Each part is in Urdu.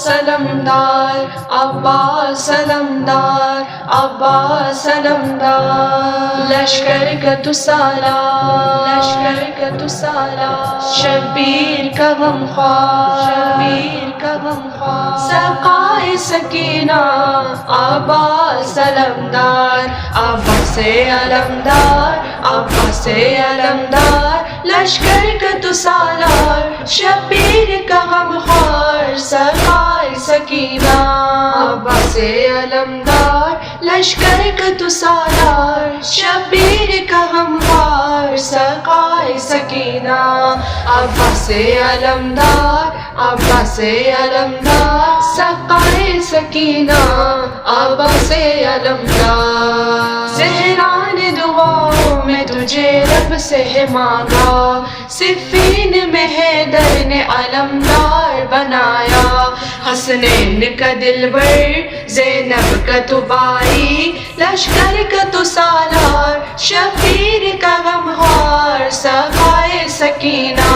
علمدار، عباس علمدار، عباس علمدار، لشکر کا تو سالار، لشکر کا تو سالار، شبیر کا غمخوار، شبیر کا غمخوار، سقائے سکینہ عباس علمدار، عباس علمدار، عباس علمدار، لشکر کا تو سالار، شبیر کا غمخوار، سقائے سکینہ عباس علمدار، لشکر کا تو سالار، شبیر کا غمخوار، سقائے سکینہ عباس علمدار، عباس علمدار، سقائے سکینہ عباس علمدار، زہران دعاؤں میں تجھے رب سے ہے مانگا، صفین میں حیدر نے علمدار بنایا، حسنین کا دلبر زینب کا تو بائی، لشکر کا تو سالار، شبیر کا غمخوار، سقائے سکینہ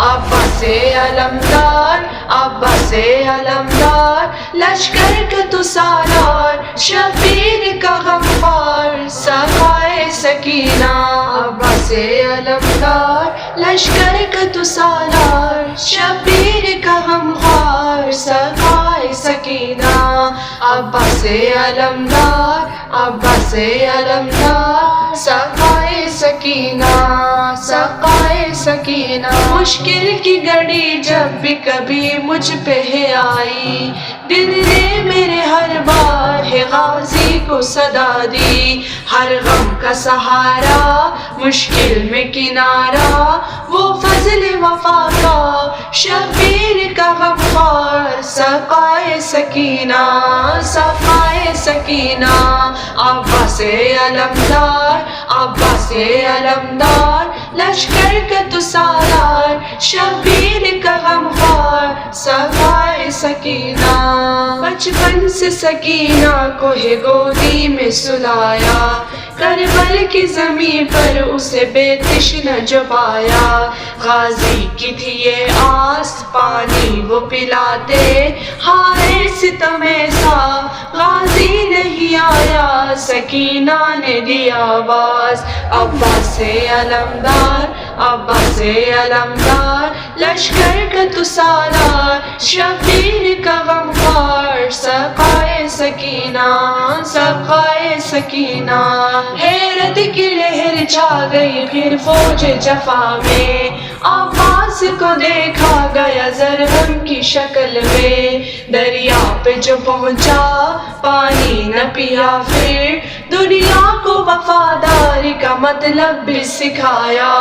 عباس علمدار، عباس علمدار، لشکر کا تو سالار، شبیر کا غمخوار، سقائے سکینہ عباس علمدار، لشکر کا تو سالار، شبیر کا غمخوار، سقائے سکینہ عباس علمدار، عباس علمدار، سقائے سکینہ، سقائے سکینہ، مشکل کی گھڑی جب بھی کبھی مجھ پہ ہے آئی، دل نے میرے ہر بار ہے غازی کو صدا دی، ہر غم کا سہارا مشکل میں کنارہ، وہ فضل وفا کا شبیر کا غمخوار، سقائے سکینہ، سقائے سکینہ عباس علمدار، عباس علمدار، لشکر کا تو سالار، شبیر کا غمخوار، سقائے سکینہ، بچپن سے سکینہ کو ہے گودی میں سلایا، کربل کی زمین پر اسے بے تشنہ جو پایا، غازی کی تھی یہ آس پانی وہ پلاتے، ہائے ستم ایسا غازی نہیں آیا، سکینہ نے دی آواز، عباس علمدار، عباس علمدار، لشکر کا تو سالار، شبیر کا غمخوار، سقائے سکینہ، سقائے سکینہ، حیرت کی لہر چھا گئی پھر فوج جفا میں، عباس کو دیکھا گیا زرہم کی شکل میں، دریا پہ جو پہنچا پانی نہ پیا، پھر دنیا کو وفاداری کا مطلب بھی سکھایا،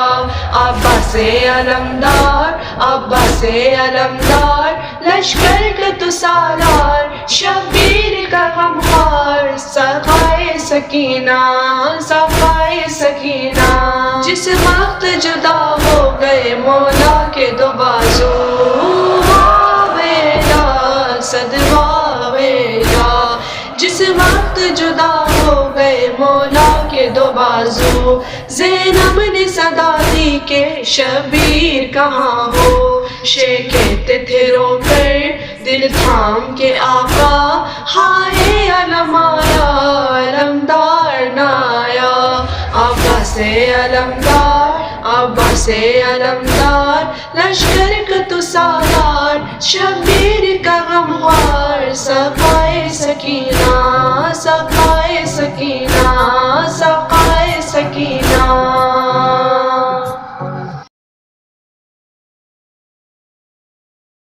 عباس علمدار، عباس علمدار، لشکر کا تو سالار، شبیر کا غمخوار، سقائے سکینہ، سقائے سکینہ، جس وقت جدا ہو گئے مولا کے دو بازو، واویلا صدواویلا، جس وقت جدا ہو گئے مولا کے دو بازو، زینب نے صدا دی کہ شبیر کہاں ہو، شے کہتے تھے رو کر دل تھام کے آقا، ہائے علم آیا علمدار نہ آیا، عباس علمدار، عباس علمدار، لشکر کا تو سالار، شبیر کا غمخوار، سقائے سکینہ،